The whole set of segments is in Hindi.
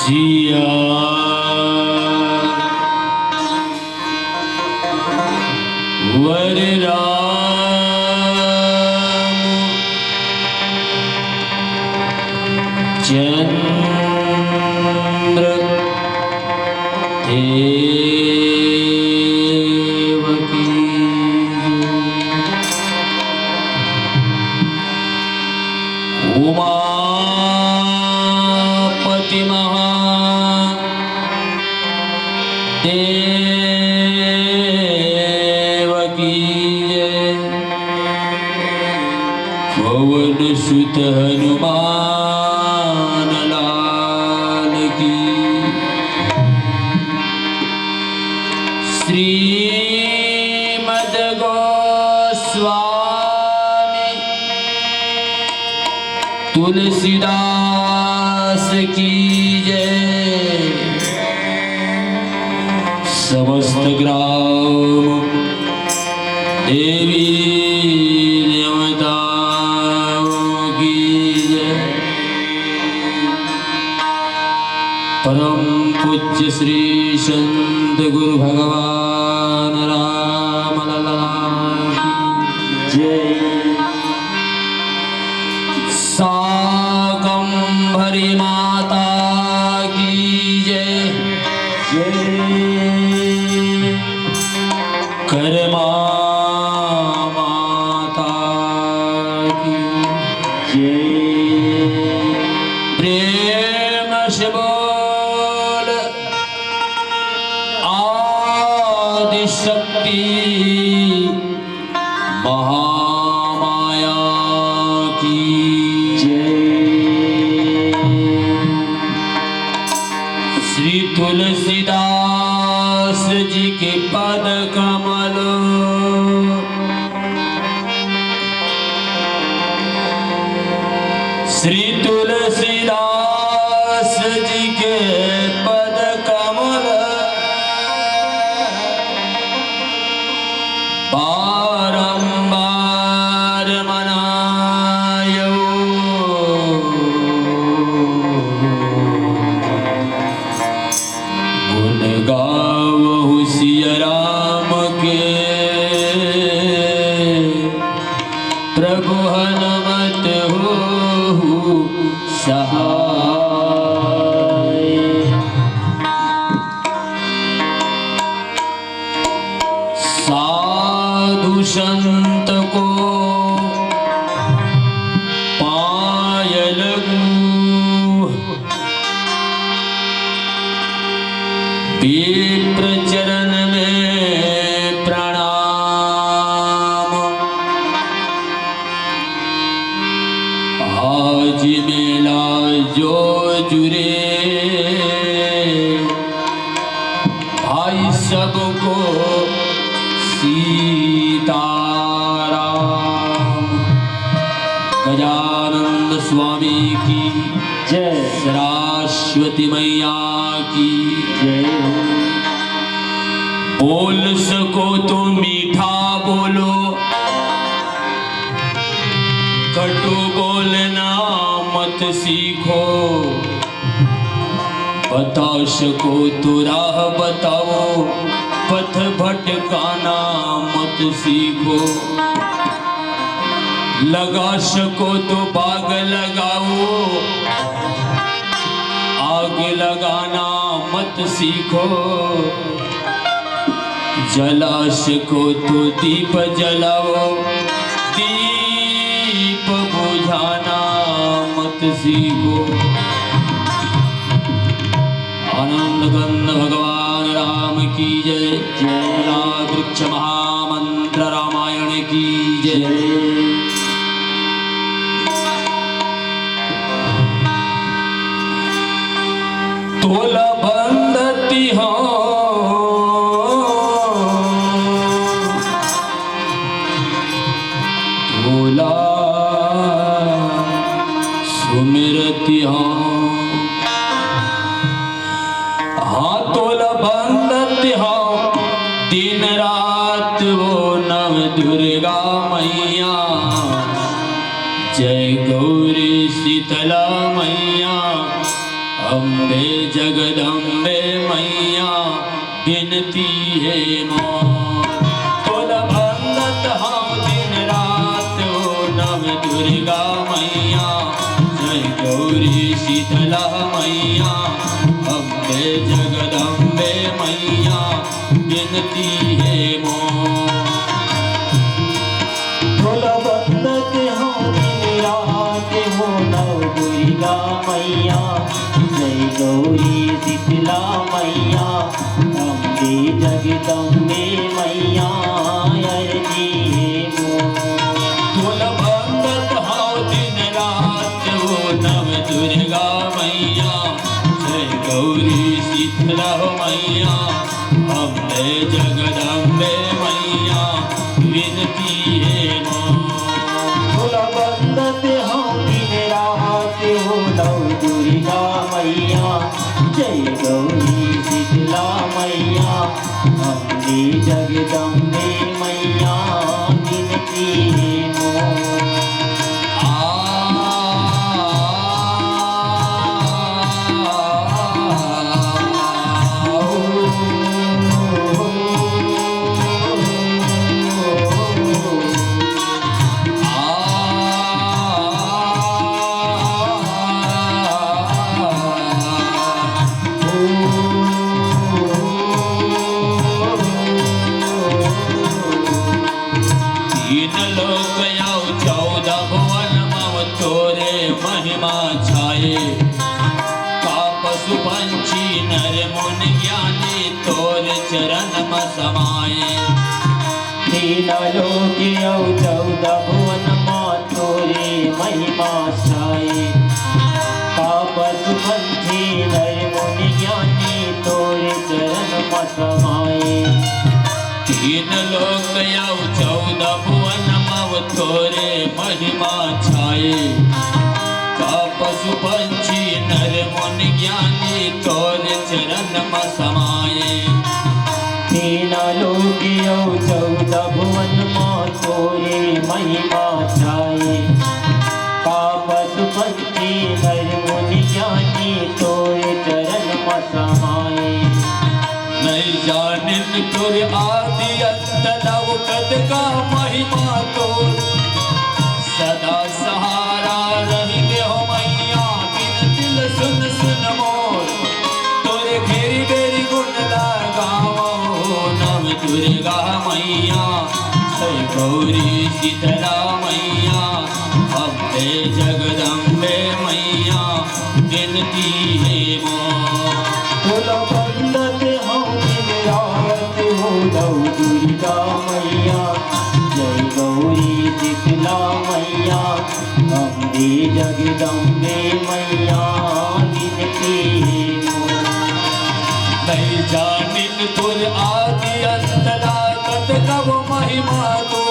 सिया वर राम चंद्र देव की उमापति महादेव की पवन सुत हनुमान लाल की श्रीमद् गोस्वामी तुलसीदास की जय। समस्त ग्राम देवी देवताओं की जय। परम पूज्य श्री संत गुरु भगवान राम लला की जय। शाकंभरी माता की जय जय। कर्मा माता की जय। प्रेम से बोल आदिशक्ति महामाया की जय। श्री तुलसीदास जी के पद कमल श्री तुलसीदास जी के पद कमल बारंबार मनायो। गुण गावहु सिया राम के प्रभु हनुमत हो सहाय। साधु संत को पाय लगू विप्र चरण में प्रणाम। आज मेला जो जुरे भाई सबको सीताराम। गजानंद स्वामी की जय। सरस्वती मैया की जय। बोल सको तो मीठा बोलो, कटु बोलना मत सीखो। बता सको तो राह बताओ, पथ भटकाना मत सीखो। लगा सको तो बाग लगाओ, आग लगाना मत सीखो। जला सको तो दीप जलाओ, दीप बुझाना मत सीखो। आनंद गंध भगवान राम की जय। जय वृक्ष महामंत्र रामायण की जय। तोला बंदती हो तोला सुमिरती हो। हाँ तोला बंदती हो दिन रात वो नव दुर्गा मैया। जय गौरी शीतला मैया अम्बे जगदम्बे मैया बिनती है मोर। तोल भंगत हाँ दिन रात ओ नव दुर्गा मैया, जय गौरी शीतला मैया। अम्बे जगदम्बे मैया बिनती है मोर। तोल भंगत हाँ दिन रात ओ नव दुर्गा मैया, जय गौरी शीतला मैया। अम्बे जगदम्बे मैया अर्जी है मोर। तोल भंगत हाँ दिन रात ओ नव दुर्गा मैया, जय गौरी शीतला मैया। अम्बे जगदम्बे मैया विनती है मोर। तोल भंगत हाँ दिन रात ओ नव दुर्गा मैया, जय गौरी शीतला मैया। अम्बे जगदम्बे मैया विनती है मोर। तीन लोक यौ 14 भुवन मम तोरे महिमा छाए। का पशु पंछी नर मुनि ज्ञानी तोर चरण म समाये। तीन लोक यौ 14 भुवन मां तोरे महिमा छाए। का पशु पंछी नर मुनि ज्ञानी तोरे चरण म समाये। तीन लोक यौ 14 भुवन मम तोरे महिमा छाए। का पशु पंछी नर मुनि ज्ञानी तोर चरण म समाये। तीन लोक यौ 14 भुवन मां तोरे महिमा छाए। का पशु पंछी नर मुनि ज्ञानी तोरे चरण म समाये। नहीं जानिन तुर आदि अंत नव कद का महिमा तोर। सदा सहारा रही हो मैया, बिन दिल सुन सुन मोर। तोरे घेरी बेरी गुण लगावो नव दुर्गा मैया, जय गौरी शीतला मैया। अम्बे जगदम्बे मैया बिनती है मोर। तोल भंगत हाँ दिन रात ओ नव दुर्गा मैया, जय गौरी शीतला मैया। अम्बे जगदम्बे मैया विनती है मोर। नहीं जानिन तुर आदि अंत लागत कब महिमा तो।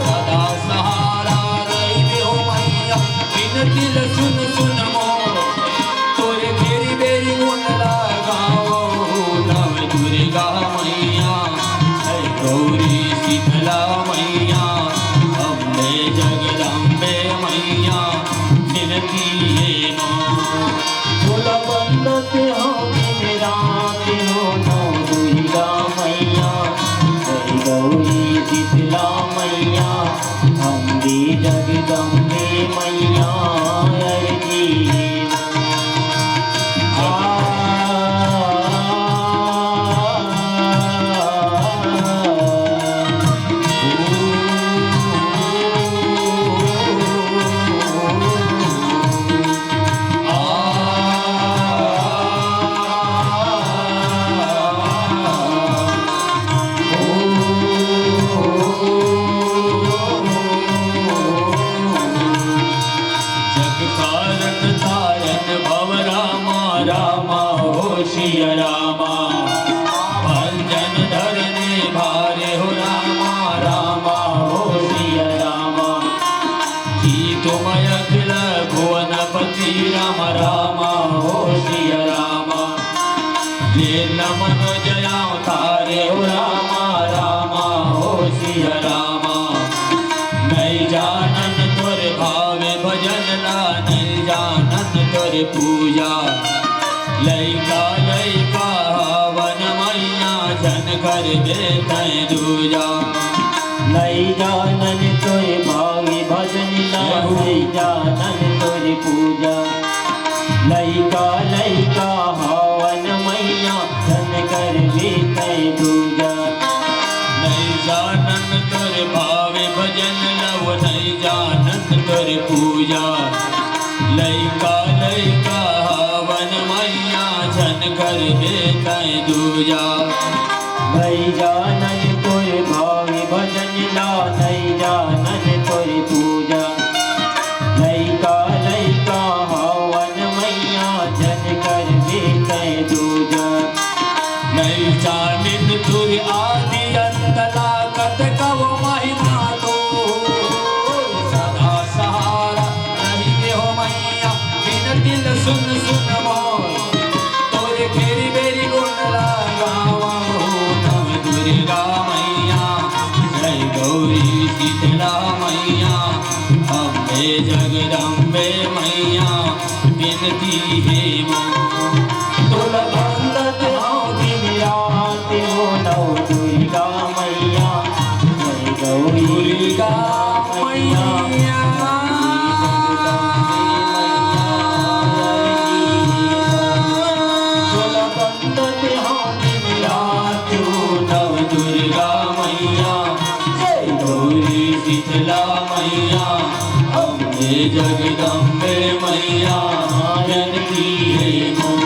सदा सहारा रही हो मैया, बिन दिल सुन सुन मोर। तोरे घेरी बेरी गुण लगाओ नव दुर्गा मैया, जय गौरी शीतला मैया। अम्बे जगदम्बे मैया बिनती है मोर। तोल भंगत हाँ दिन रात ओ नव दुर्गा मैया, जय गौरी शीतला मैया। अम्बे जगदम्बे मैया अर्जी है जग कारण तारन भव रामा, रामा हो सिया रामा। भंजन धरने भारे हो रामा, रामा हो सिया रामा। की तुम अखिल भुवनपति राम, रामा हो सिया रामा। ले नमन जया तारे हो रामा, रामा हो सिया रामा। नहीं जानन तुर भावे भजन ला, नहीं जानन तुर तोर पूजा लैका लैका हवन मैया जन कर देते दूजा लई जानन तोरे भावी भजन ला लई जानन तोरे पूजा लैका लैका हवन मैया धन कर बीते दूजा नहीं जानन तोर भावे भजन लव नहीं जानन तोर पूजा लैका लैका हवन मैया जन कर देते दूजा लई जानन तोरे भावी भजन ला लई जानन तोरे पूजा लैका लैका हवन मैया जन कर बीते दूजा नहीं जानिन तुर आदि अंत लागत कव महिमा तो सदा सहारा रही हो मैया बिन दिल सुन सुन मोर तोरे फेरी बेरी गुण लगावा हो नव दुर्गा मैया जय गौरी शीतला मैया अम्बे जगदम्बे मैया बिनती है मोर तुल बंदत हूँ दिन रात हो नौ दुर्गा मैया जय गौरी दुर्गा मैया तुल बंदत हूँ दिन रात हो नव दुर्गा मैया जय गौरी शीतला मैया अम्बे जगदम्बे मैया जनती है मोर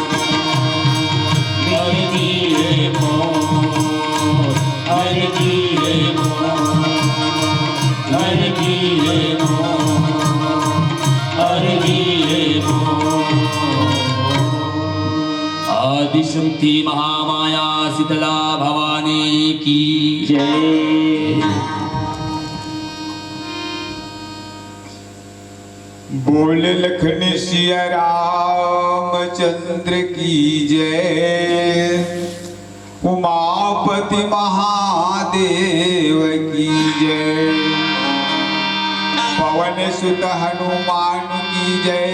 जनती है मोर जनती है मोर जनती है मोर जनती है मोर आदिशक्ति महामाया शीतला भवानी की जय। बोल लखन सिया रामचंद्र की जय उमापति महादेव की जय पवन सुत हनुमान की जय